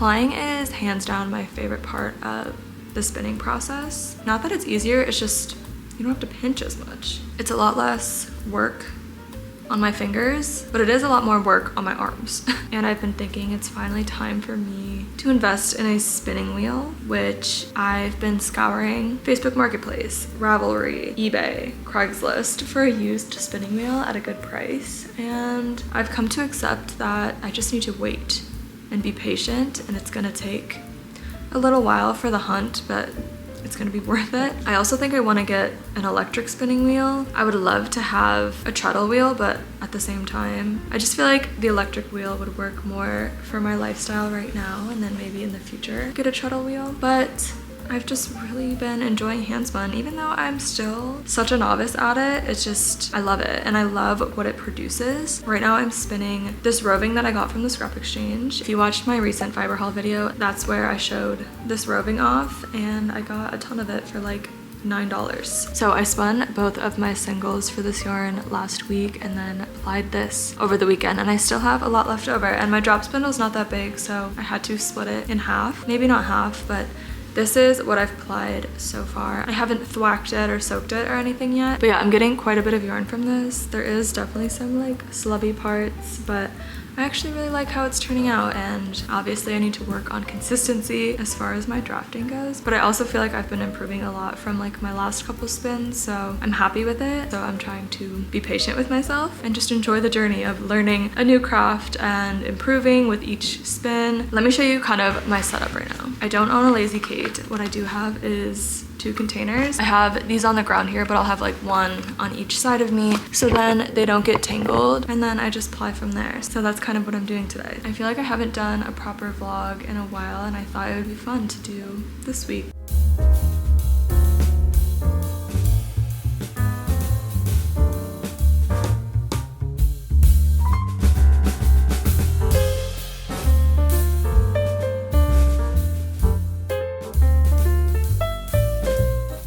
Plying is hands down my favorite part of the spinning process. Not that it's easier, it's just you don't have to pinch as much. It's a lot less work on my fingers, but it is a lot more work on my arms. And I've been thinking it's finally time for me to invest in a spinning wheel, which I've been scouring Facebook Marketplace, Ravelry, eBay, Craigslist for a used spinning wheel at a good price. And I've come to accept that I just need to wait and be patient, and it's gonna take a little while for the hunt, but it's gonna be worth it. I also think I wanna get an electric spinning wheel. I would love to have a treadle wheel, but at the same time, I just feel like the electric wheel would work more for my lifestyle right now, and then maybe in the future get a treadle wheel. But I've just really been enjoying hand spun, even though I'm still such a novice at it. It's just, I love it, and I love what it produces. Right now I'm spinning this roving that I got from the scrap exchange. If you watched my recent fiber haul video, that's where I showed this roving off, and I got a ton of it for like $9. So I spun both of my singles for this yarn last week and then plied this over the weekend, and I still have a lot left over, and my drop spindle's not that big, so I had to split it in half. Maybe not half, but this is what I've plied so far. I haven't thwacked it or soaked it or anything yet. But yeah, I'm getting quite a bit of yarn from this. There is definitely some like slubby parts, but I actually really like how it's turning out, and obviously I need to work on consistency as far as my drafting goes, but I also feel like I've been improving a lot from like my last couple spins, so I'm happy with it. So I'm trying to be patient with myself and just enjoy the journey of learning a new craft and improving with each spin. Let me show you kind of my setup right now. I don't own a Lazy Kait. What I do have is 2 containers. I have these on the ground here, but I'll have like one on each side of me, so then they don't get tangled, and then I just ply from there. So that's kind of what I'm doing today. I feel like I haven't done a proper vlog in a while, and I thought it would be fun to do this week.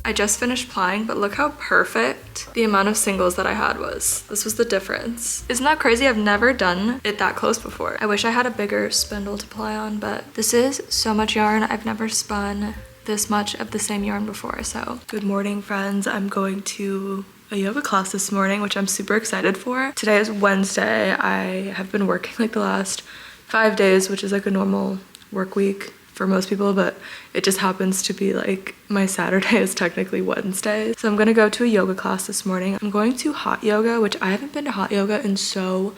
I just finished plying, but look how perfect the amount of singles that I had was. This was the difference. Isn't that crazy? I've never done it that close before. I wish I had a bigger spindle to ply on, but this is so much yarn. I've never spun this much of the same yarn before. So good morning, friends. I'm going to a yoga class this morning, which I'm super excited for. Today is Wednesday. I have been working like the last 5 days, which is like a normal work week for most people, but it just happens to be like my Saturday is technically Wednesday. So I'm gonna go to a yoga class this morning. I'm going to hot yoga, which I haven't been to hot yoga in so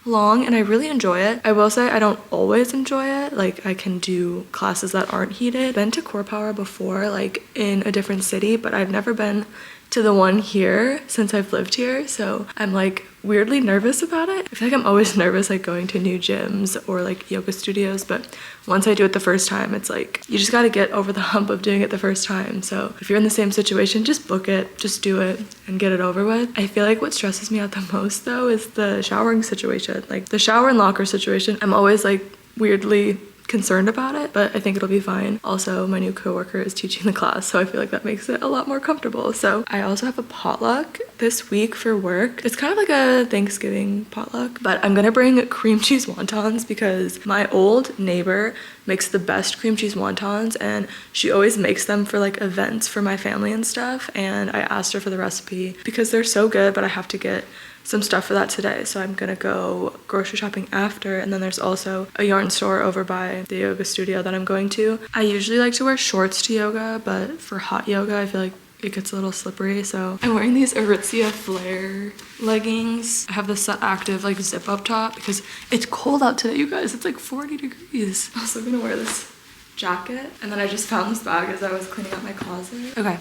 long, and I really enjoy it. I will say I don't always enjoy it. Like I can do classes that aren't heated. Been to Core Power before, like in a different city, but I've never been to the one here since I've lived here, so I'm like weirdly nervous about it. I feel like I'm always nervous like going to new gyms or like yoga studios, but once I do it the first time, it's like you just got to get over the hump of doing it the first time. So if you're in the same situation, just book it, just do it and get it over with. I feel like what stresses me out the most though is the showering situation. Like the shower and locker situation, I'm always like weirdly concerned about it, but I think it'll be fine. Also, my new coworker is teaching the class, so I feel like that makes it a lot more comfortable. So I also have a potluck this week for work. It's kind of like a Thanksgiving potluck, but I'm gonna bring cream cheese wontons because my old neighbor makes the best cream cheese wontons, and she always makes them for like events for my family and stuff, and I asked her for the recipe because they're so good, but I have to get some stuff for that today, so I'm gonna go grocery shopping after. And then there's also a yarn store over by the yoga studio that I'm going to. I usually like to wear shorts to yoga, but for hot yoga I feel like it gets a little slippery, so I'm wearing these Aritzia flare leggings. I have the Set Active like zip up top because it's cold out today, you guys. It's like 40 degrees. I'm also gonna wear this jacket, and then I just found this bag as I was cleaning out my closet. Okay,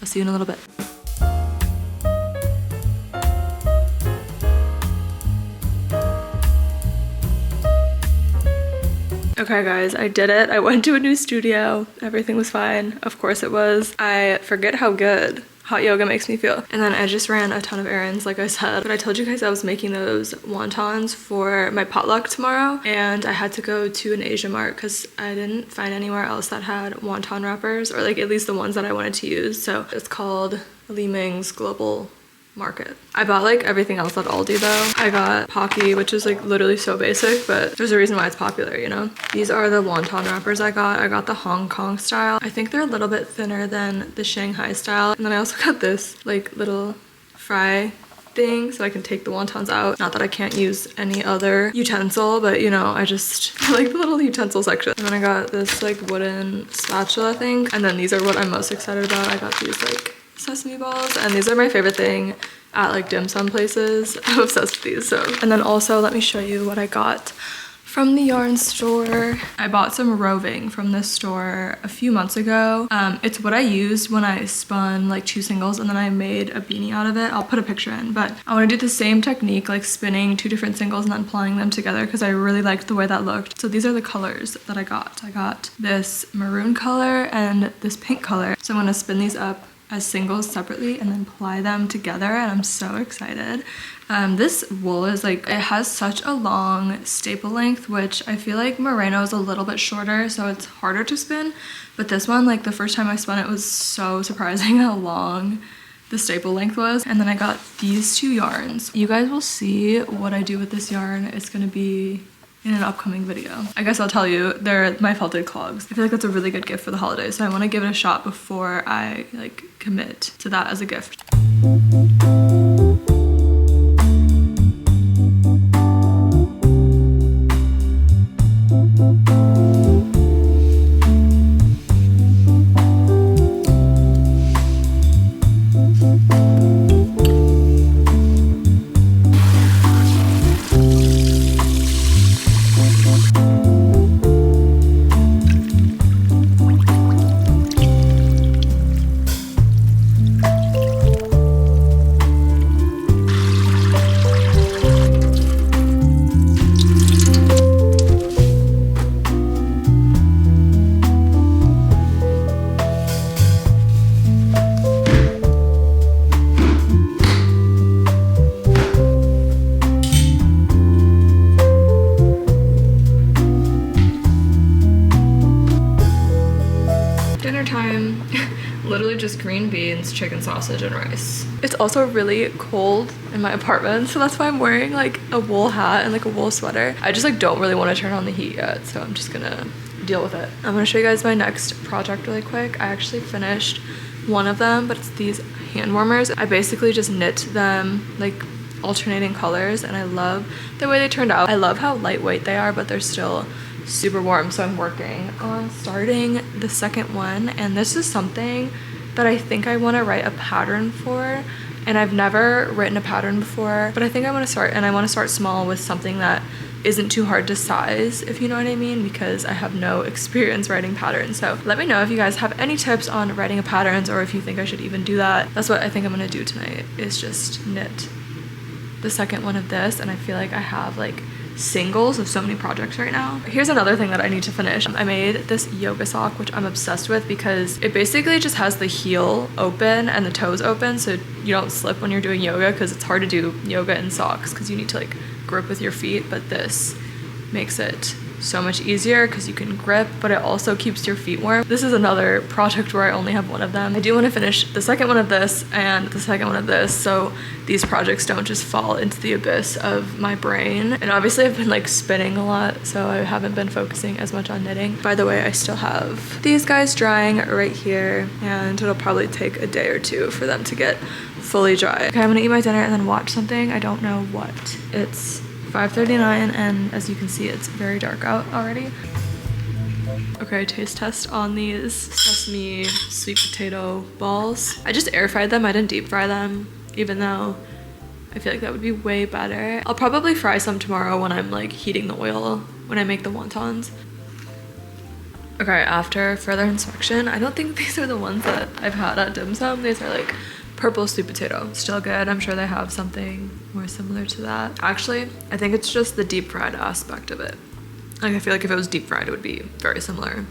I'll see you in a little bit. Okay guys, I did it. I went to a new studio. Everything was fine. Of course it was. I forget how good hot yoga makes me feel. And then I just ran a ton of errands, like I said. But I told you guys I was making those wontons for my potluck tomorrow, and I had to go to an Asia Mart because I didn't find anywhere else that had wonton wrappers, or like at least the ones that I wanted to use. So it's called Li Ming's Global market. I bought like everything else at Aldi though. I got Pocky, which is like literally so basic, but there's a reason why it's popular, you know? These are the wonton wrappers I got. I got the Hong Kong style. I think they're a little bit thinner than the Shanghai style. And then I also got this like little fry thing so I can take the wontons out. Not that I can't use any other utensil, but you know, I like the little utensil section. And then I got this like wooden spatula thing. And then these are what I'm most excited about. I got these like sesame balls, and these are my favorite thing at like dim sum places. I'm obsessed with these. So, and then also let me show you what I got from the yarn store. I bought some roving from this store a few months ago. It's what I used when I spun like 2 singles and then I made a beanie out of it. I'll put a picture in, but I want to do the same technique, like spinning 2 different singles and then plying them together because I really liked the way that looked. So these are the colors that I got. I got this maroon color and this pink color. So I'm gonna spin these up as singles separately and then ply them together, and I'm so excited. This wool is like, it has such a long staple length, which I feel like merino is a little bit shorter, so it's harder to spin. But this one, like the first time I spun it, was so surprising how long the staple length was. And then I got these 2 yarns. You guys will see what I do with this yarn. It's gonna be in an upcoming video. I guess I'll tell you, they're my felted clogs. I feel like that's a really good gift for the holidays, so I want to give it a shot before I like commit to that as a gift. Literally just green beans, chicken sausage, and rice. It's also really cold in my apartment, so that's why I'm wearing like a wool hat and like a wool sweater. I just like don't really want to turn on the heat yet, so I'm just gonna deal with it. I'm gonna show you guys my next project really quick. I actually finished one of them, but it's these hand warmers. I basically just knit them like alternating colors, and I love the way they turned out. I love how lightweight they are, but they're still super warm. So I'm working on starting the second one, and this is something that I think I want to write a pattern for, and I've never written a pattern before, but I think I want to start, and I want to start small with something that isn't too hard to size, if you know what I mean, because I have no experience writing patterns. So let me know if you guys have any tips on writing a patterns, or if you think I should even do that. That's what I think I'm gonna do tonight, is just knit the second one of this, and I feel like I have like singles of so many projects right now. Here's another thing that I need to finish. I made this yoga sock, which I'm obsessed with because it basically just has the heel open and the toes open, so you don't slip when you're doing yoga, because it's hard to do yoga in socks because you need to like grip with your feet, but this makes it so much easier because you can grip, but it also keeps your feet warm. This is another project where I only have one of them. I do want to finish the second one of this and the second one of this, so these projects don't just fall into the abyss of my brain. And obviously I've been like spinning a lot, so I haven't been focusing as much on knitting. By the way, I still have these guys drying right here, and it'll probably take a day or two for them to get fully dry. Okay, I'm gonna eat my dinner and then watch something. I don't know what. It's 5:39, and as you can see, it's very dark out already. Okay, taste test on these sesame sweet potato balls. I just air fried them. I didn't deep fry them, even though I feel like that would be way better. I'll probably fry some tomorrow when I'm like heating the oil when I make the wontons. Okay, after further inspection, I don't think these are the ones that I've had at dim sum. These are like purple sweet potato. Still good. I'm sure they have something more similar to that. Actually, I think it's just the deep fried aspect of it. Like, I feel like if it was deep fried, it would be very similar.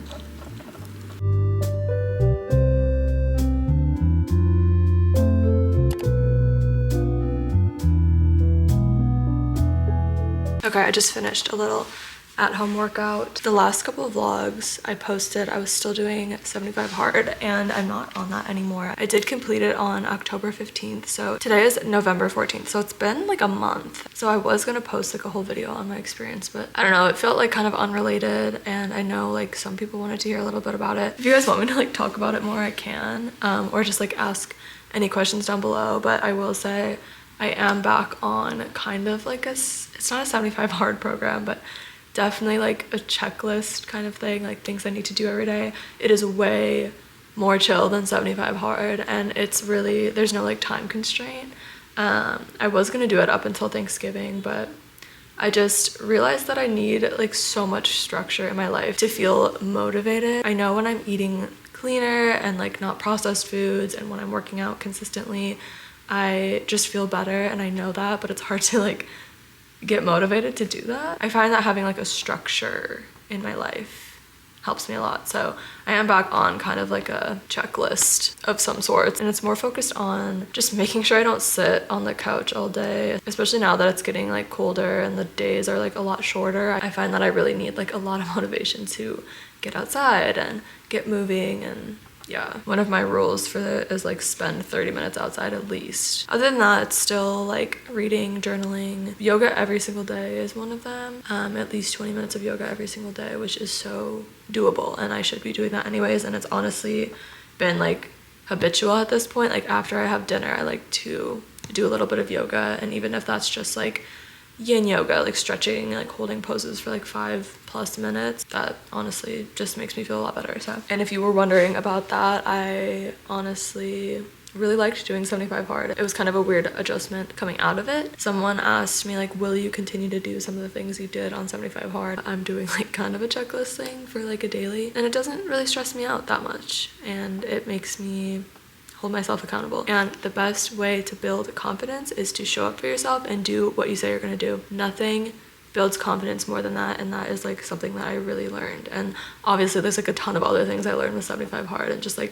Okay, I just finished a little at-home workout. The last couple of vlogs I posted, I was still doing 75 hard, and I'm not on that anymore. I did complete it on October 15th, so today is November 14th, so it's been like a month. So I was gonna post like a whole video on my experience, but I don't know, it felt like kind of unrelated, and I know like some people wanted to hear a little bit about it. If you guys want me to like talk about it more, I can, or just like ask any questions down below. But I will say I am back on kind of like it's not a 75 hard program, but definitely like a checklist kind of thing, like things I need to do every day. It is way more chill than 75 hard, and it's really, there's no like time constraint. I was gonna do it up until Thanksgiving, but I just realized that I need like so much structure in my life to feel motivated. I know when I'm eating cleaner and like not processed foods, and when I'm working out consistently, I just feel better, and I know that, but it's hard to like get motivated to do that. I find that having like a structure in my life helps me a lot. So I am back on kind of like a checklist of some sorts, and it's more focused on just making sure I don't sit on the couch all day, especially now that it's getting like colder and the days are like a lot shorter. I find that I really need like a lot of motivation to get outside and get moving. And yeah, one of my rules for it is like spend 30 minutes outside at least. Other than that, it's still like reading, journaling. Yoga every single day is one of them. At least 20 minutes of yoga every single day, which is so doable, and I should be doing that anyways. And it's honestly been like habitual at this point. Like after I have dinner, I like to do a little bit of yoga, and even if that's just like yin yoga, like stretching, like holding poses for like 5+ minutes, that honestly just makes me feel a lot better. So, and if you were wondering about that, I honestly really liked doing 75 hard. It was kind of a weird adjustment coming out of it. Someone asked me like, will you continue to do some of the things you did on 75 hard? I'm doing like kind of a checklist thing for like a daily, and it doesn't really stress me out that much, and it makes me hold myself accountable. And the best way to build confidence is to show up for yourself and do what you say you're gonna do. Nothing builds confidence more than that, and that is like something that I really learned. And obviously there's like a ton of other things I learned with 75 hard, and just like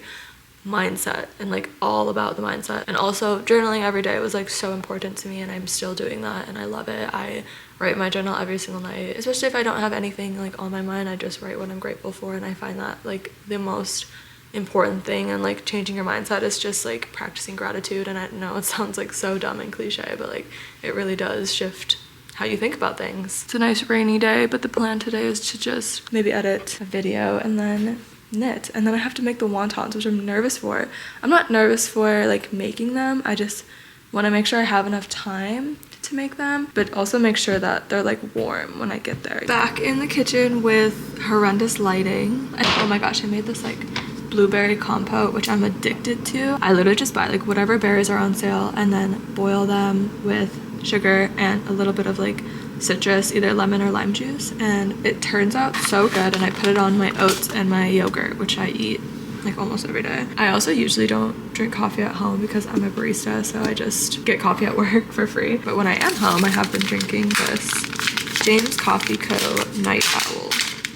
mindset, and like all about the mindset. And also journaling every day was like so important to me, and I'm still doing that, and I love it. I write my journal every single night, especially if I don't have anything like on my mind. I just write what I'm grateful for, and I find that like the most important thing, and like changing your mindset is just like practicing gratitude. And I know it sounds like so dumb and cliche, but like it really does shift how you think about things. It's a nice rainy day, but the plan today is to just maybe edit a video and then knit, and then I have to make the wontons, which I'm nervous for. I'm not nervous for like making them, I just want to make sure I have enough time to make them, but also make sure that they're like warm when I get there. Back in the kitchen with horrendous lighting, and oh my gosh, I made this like blueberry compote, which I'm addicted to. I literally just buy like whatever berries are on sale and then boil them with sugar and a little bit of like citrus, either lemon or lime juice, and it turns out so good. And I put it on my oats and my yogurt, which I eat like almost every day. I also usually don't drink coffee at home because I'm a barista, so I just get coffee at work for free. But when I am home, I have been drinking this James Coffee Co. Night Owl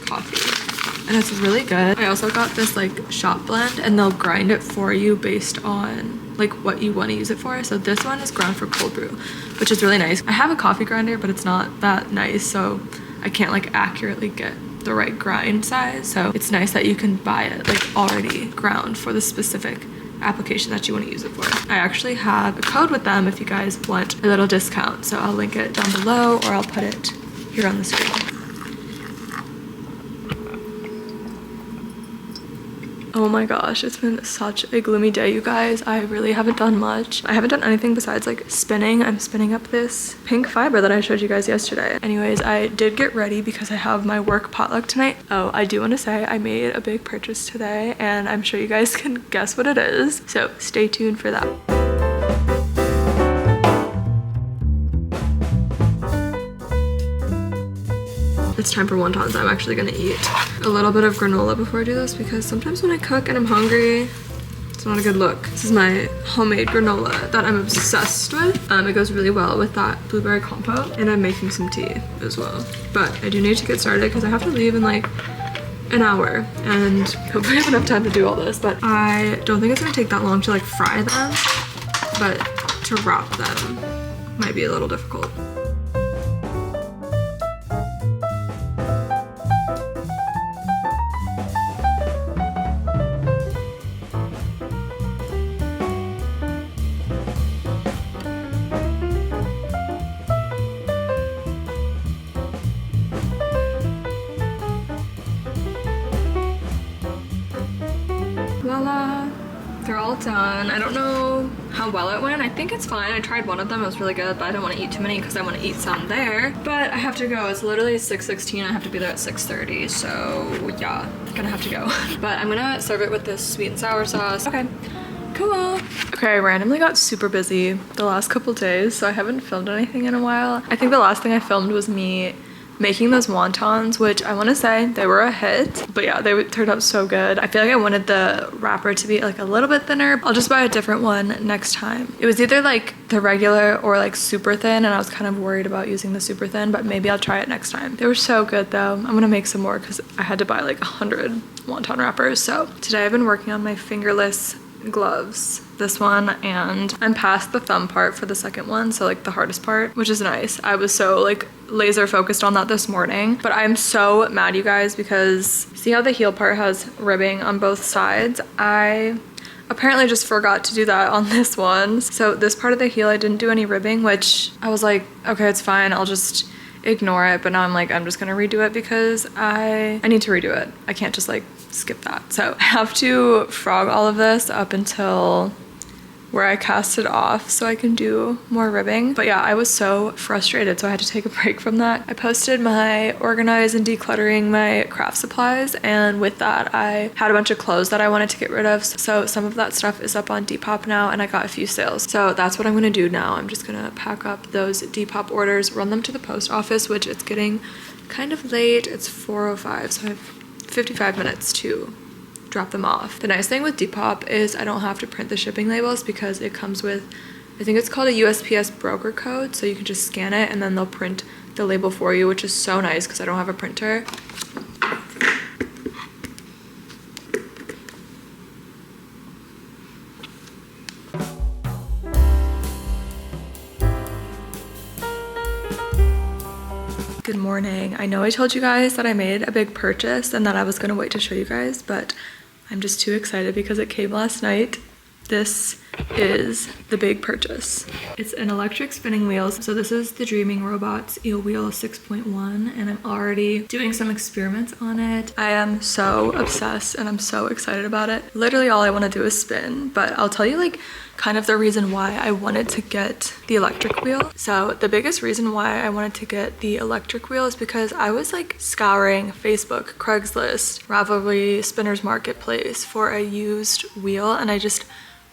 coffee, and it's really good. I also got this like shop blend, and they'll grind it for you based on like what you want to use it for. So this one is ground for cold brew, which is really nice. I have a coffee grinder, but it's not that nice, so I can't like accurately get the right grind size. So it's nice that you can buy it like already ground for the specific application that you want to use it for. I actually have a code with them if you guys want a little discount, so I'll link it down below, or I'll put it here on the screen. Oh my gosh, it's been such a gloomy day, you guys. I really haven't done much. I haven't done anything besides like spinning. I'm spinning up this pink fiber that I showed you guys yesterday. Anyways, I did get ready because I have my work potluck tonight. Oh, I do want to say I made a big purchase today, and I'm sure you guys can guess what it is. So stay tuned for that. It's time for wontons. I'm actually gonna eat a little bit of granola before I do this, because sometimes when I cook and I'm hungry, it's not a good look. This is my homemade granola that I'm obsessed with. It goes really well with that blueberry compote, and I'm making some tea as well. But I do need to get started because I have to leave in like an hour, and hopefully I have enough time to do all this. But I don't think it's gonna take that long to like fry them, but to wrap them might be a little difficult. all done. I don't know how well it went. I think it's fine. I tried one of them. It was really good, but I don't want to eat too many because I want to eat some there. But I have to go. It's literally 6:16. I have to be there at 6:30. So yeah, gonna have to go. But I'm gonna serve it with this sweet and sour sauce. Okay, cool. Okay, I randomly got super busy the last couple days, so I haven't filmed anything in a while. I think the last thing I filmed was me making those wontons, which I want to say they were a hit, but yeah, they turned out so good. I feel like I wanted the wrapper to be like a little bit thinner. I'll just buy a different one next time. It was either like the regular or like super thin, and I was kind of worried about using the super thin, but maybe I'll try it next time. They were so good though. I'm gonna make some more because I had to buy like 100 wonton wrappers. So today I've been working on my fingerless gloves, this one, and I'm past the thumb part for the second one, so like the hardest part, which is nice. I was so like laser focused on that this morning, but I'm so mad, you guys, because see how the heel part has ribbing on both sides? I apparently just forgot to do that on this one. So this part of the heel I didn't do any ribbing, which I was like, okay, it's fine, I'll just ignore it. But now I'm like, I'm just gonna redo it because I need to redo it. I can't just like skip that. So I have to frog all of this up until where I cast it off so I can do more ribbing. But yeah, I was so frustrated, so I had to take a break from that. I posted my organize and decluttering my craft supplies, and with that I had a bunch of clothes that I wanted to get rid of. So some of that stuff is up on Depop now, and I got a few sales. So that's what I'm gonna do now. I'm just gonna pack up those Depop orders, run them to the post office, which it's getting kind of late. It's 4:05, so I have 55 minutes to drop them off. The nice thing with Depop is I don't have to print the shipping labels because it comes with, I think it's called a USPS broker code, so you can just scan it and then they'll print the label for you, which is so nice because I don't have a printer. Good morning. I know I told you guys that I made a big purchase and that I was gonna wait to show you guys, but I'm just too excited because it came last night. This is the big purchase. It's an electric spinning wheels. So this is the Dreaming Robots Eel Wheel 6.1, and I'm already doing some experiments on it. I am so obsessed and I'm so excited about it. Literally all I want to do is spin, but I'll tell you like kind of the reason why I wanted to get the electric wheel. So the biggest reason why I wanted to get the electric wheel is because I was like scouring Facebook, Craigslist, Ravelry, Spinners Marketplace for a used wheel, and I just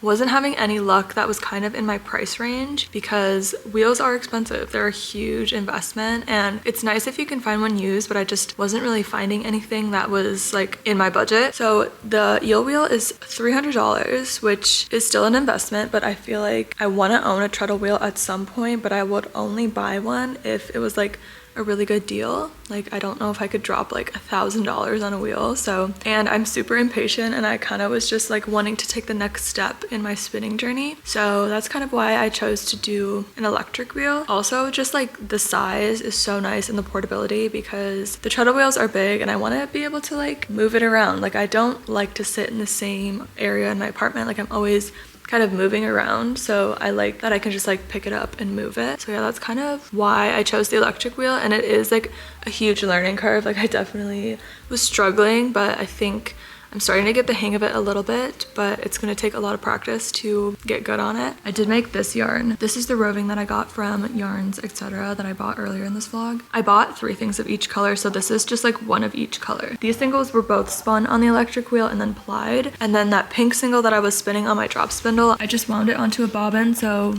wasn't having any luck that was kind of in my price range because wheels are expensive. They're a huge investment, and it's nice if you can find one used, but I just wasn't really finding anything that was like in my budget. So the eel wheel is $300, which is still an investment, but I feel like I want to own a treadle wheel at some point, but I would only buy one if it was like a really good deal. Like I don't know if I could drop like $1,000 on a wheel. So, and I'm super impatient, and I kind of was just like wanting to take the next step in my spinning journey. So that's kind of why I chose to do an electric wheel. Also, just like the size is so nice and the portability, because the treadle wheels are big and I want to be able to like move it around. Like I don't like to sit in the same area in my apartment. Like I'm always kind of moving around, so I like that I can just like pick it up and move it. So yeah, that's kind of why I chose the electric wheel, and it is like a huge learning curve. Like I definitely was struggling, but I think I'm starting to get the hang of it a little bit, but it's gonna take a lot of practice to get good on it. I did make this yarn. This is the roving that I got from Yarns Etc. that I bought earlier in this vlog. I bought 3 things of each color, so this is just like one of each color. These singles were both spun on the electric wheel and then plied, and then that pink single that I was spinning on my drop spindle, I just wound it onto a bobbin. So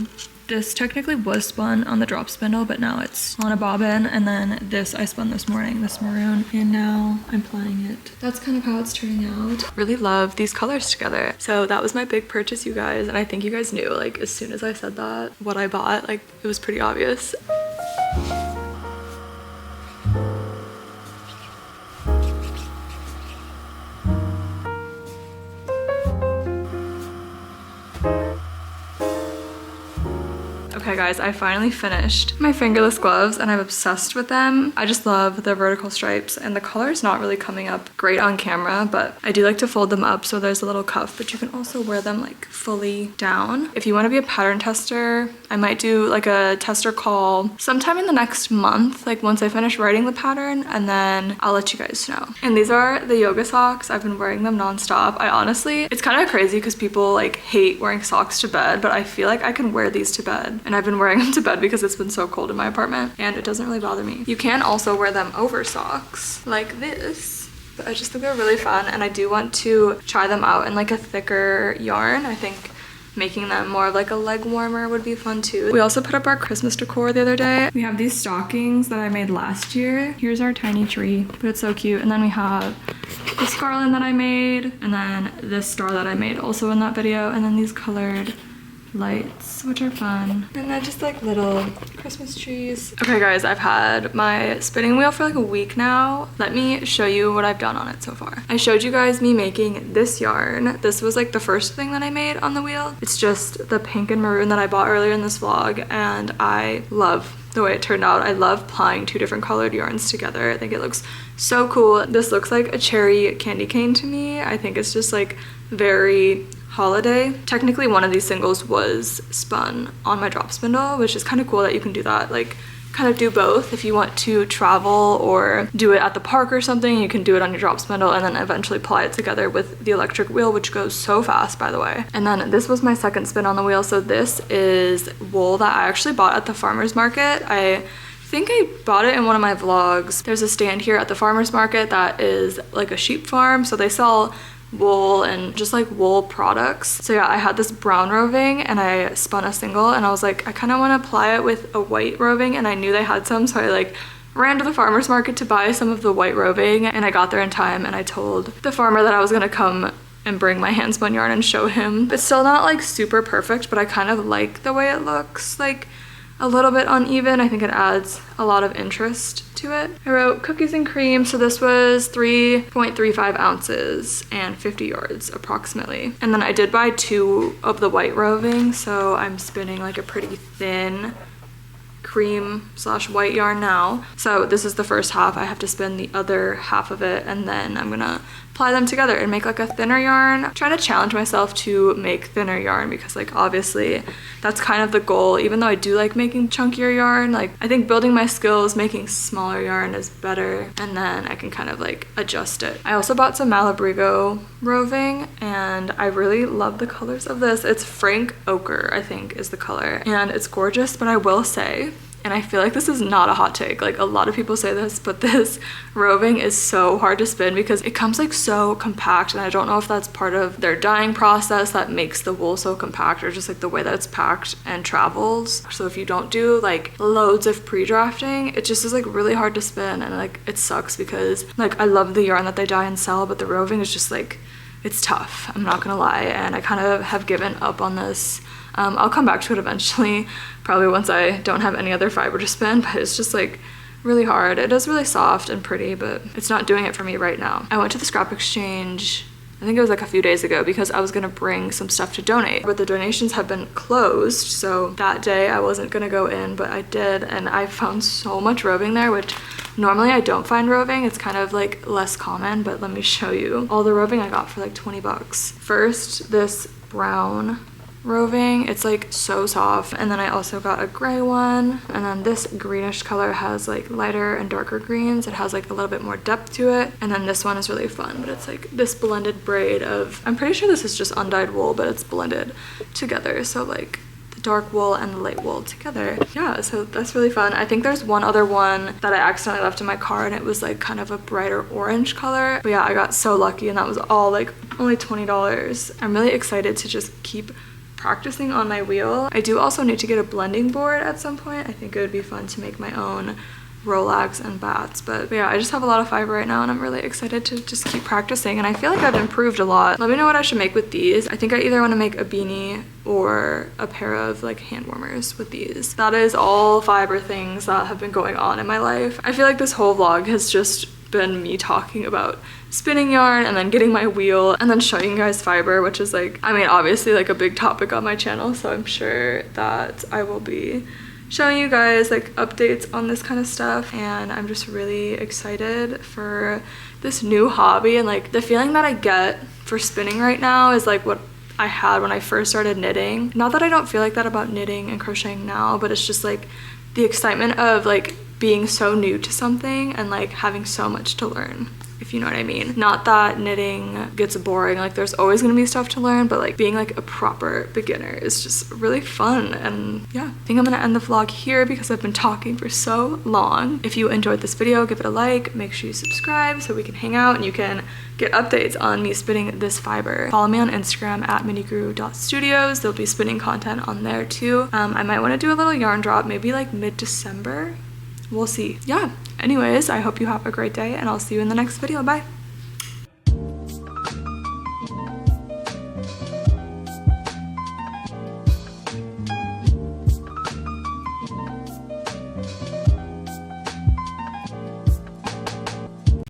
this technically was spun on the drop spindle, but now it's on a bobbin. And then this I spun this morning, this maroon, and now I'm plying it. That's kind of how it's turning out. Really love these colors together. So that was my big purchase, you guys, and I think you guys knew like as soon as I said that what I bought. Like it was pretty obvious. Okay Okay guys, I finally finished my fingerless gloves and I'm obsessed with them. I just love the vertical stripes and the color is not really coming up great on camera, but I do like to fold them up so there's a little cuff, but you can also wear them like fully down. If you want to be a pattern tester, I might do like a tester call sometime in the next month, like once I finish writing the pattern, and then I'll let you guys know. And these are the yoga socks. I've been wearing them nonstop. I honestly, it's kind of crazy because people like hate wearing socks to bed, but I feel like I can wear these to bed. And I've been wearing them to bed because it's been so cold in my apartment and it doesn't really bother me. You can also wear them over socks like this, but I just think they're really fun and I do want to try them out in like a thicker yarn. I think making them more of like a leg warmer would be fun too. We also put up our Christmas decor the other day. We have these stockings that I made last year. Here's our tiny tree, but it's so cute. And then we have this garland that I made, and then this star that I made also in that video, and then these colored lights, which are fun. And then just like little Christmas trees. Okay guys, I've had my spinning wheel for like a week now. Let me show you what I've done on it so far. I showed you guys me making this yarn. This was like the first thing that I made on the wheel. It's just the pink and maroon that I bought earlier in this vlog, and I love the way it turned out. I love plying two different colored yarns together. I think it looks so cool. This looks like a cherry candy cane to me. I think it's just like very holiday. Technically one of these singles was spun on my drop spindle, which is kind of cool that you can do that, like kind of do both. If you want to travel or do it at the park or something, you can do it on your drop spindle and then eventually ply it together with the electric wheel, which goes so fast, by the way. And then this was my second spin on the wheel. So this is wool that I actually bought at the farmer's market. I think I bought it in one of my vlogs. There's a stand here at the farmer's market that is like a sheep farm, so they sell wool and just like wool products. So yeah, I had this brown roving and I spun a single and I was like, I kind of want to apply it with a white roving, and I knew they had some, so I like ran to the farmer's market to buy some of the white roving, and I got there in time and I told the farmer that I was gonna come and bring my hand spun yarn and show him. It's still not like super perfect, but I kind of like the way it looks, like a little bit uneven. I think it adds a lot of interest to it. I wrote cookies and cream, so this was 3.35 ounces and 50 yards approximately. And then I did buy 2 of the white roving, so I'm spinning like a pretty thin cream / white yarn now. So this is the first half. I have to spin the other half of it, and then I'm gonna ply them together and make like a thinner yarn. I'm trying to challenge myself to make thinner yarn because like obviously that's kind of the goal. Even though I do like making chunkier yarn, like I think building my skills making smaller yarn is better, and then I can kind of like adjust it. I also bought some Malabrigo roving and I really love the colors of this. It's Frank Ochre, I think is the color, and it's gorgeous. But I will say, and I feel like this is not a hot take, like a lot of people say this, but this roving is so hard to spin because it comes like so compact, and I don't know if that's part of their dyeing process that makes the wool so compact, or just like the way that it's packed and travels. So if you don't do like loads of pre-drafting, it just is like really hard to spin, and like it sucks because like I love the yarn that they dye and sell, but the roving is just like, it's tough, I'm not gonna lie, and I kind of have given up on this. I'll come back to it eventually, probably once I don't have any other fiber to spin, but it's just like really hard. It is really soft and pretty, but it's not doing it for me right now. I went to the scrap exchange, I think it was like a few days ago, because I was gonna bring some stuff to donate, but the donations have been closed, so that day I wasn't gonna go in, but I did, and I found so much roving there, which normally I don't find roving. It's kind of like less common, but let me show you all the roving I got for like 20 bucks. First, this brown roving, it's like so soft, and then I also got a gray one, and then this greenish color has like lighter and darker greens. It has like a little bit more depth to it, and then this one is really fun, but it's like this blended braid of, I'm pretty sure this is just undyed wool, but it's blended together, so like the dark wool and the light wool together. Yeah, so that's really fun. I think there's one other one that I accidentally left in my car, and it was like kind of a brighter orange color, but yeah, I got so lucky, and that was all like only $20. I'm really excited to just keep practicing on my wheel. I do also need to get a blending board at some point. I think it would be fun to make my own Rolex and bats, but yeah, I just have a lot of fiber right now, and I'm really excited to just keep practicing, and I feel like I've improved a lot. Let me know what I should make with these. I think I either want to make a beanie or a pair of like hand warmers with these. That is all fiber things that have been going on in my life. I feel like this whole vlog has just been me talking about spinning yarn and then getting my wheel and then showing you guys fiber, which is like, I mean, obviously like a big topic on my channel, so I'm sure that I will be showing you guys like updates on this kind of stuff. And I'm just really excited for this new hobby, and like the feeling that I get for spinning right now is like what I had when I first started knitting. Not that I don't feel like that about knitting and crocheting now, but it's just like the excitement of like being so new to something and like having so much to learn, if you know what I mean. Not that knitting gets boring, like there's always gonna be stuff to learn, but like being like a proper beginner is just really fun. And yeah, I think I'm gonna end the vlog here because I've been talking for so long. If you enjoyed this video, give it a like, make sure you subscribe so we can hang out and you can get updates on me spinning this fiber. Follow me on Instagram at minigru.studios. There'll be spinning content on there too. I might want to do a little yarn drop maybe like mid-December. We'll see. Yeah, anyways, I hope you have a great day and I'll see you in the next video. Bye.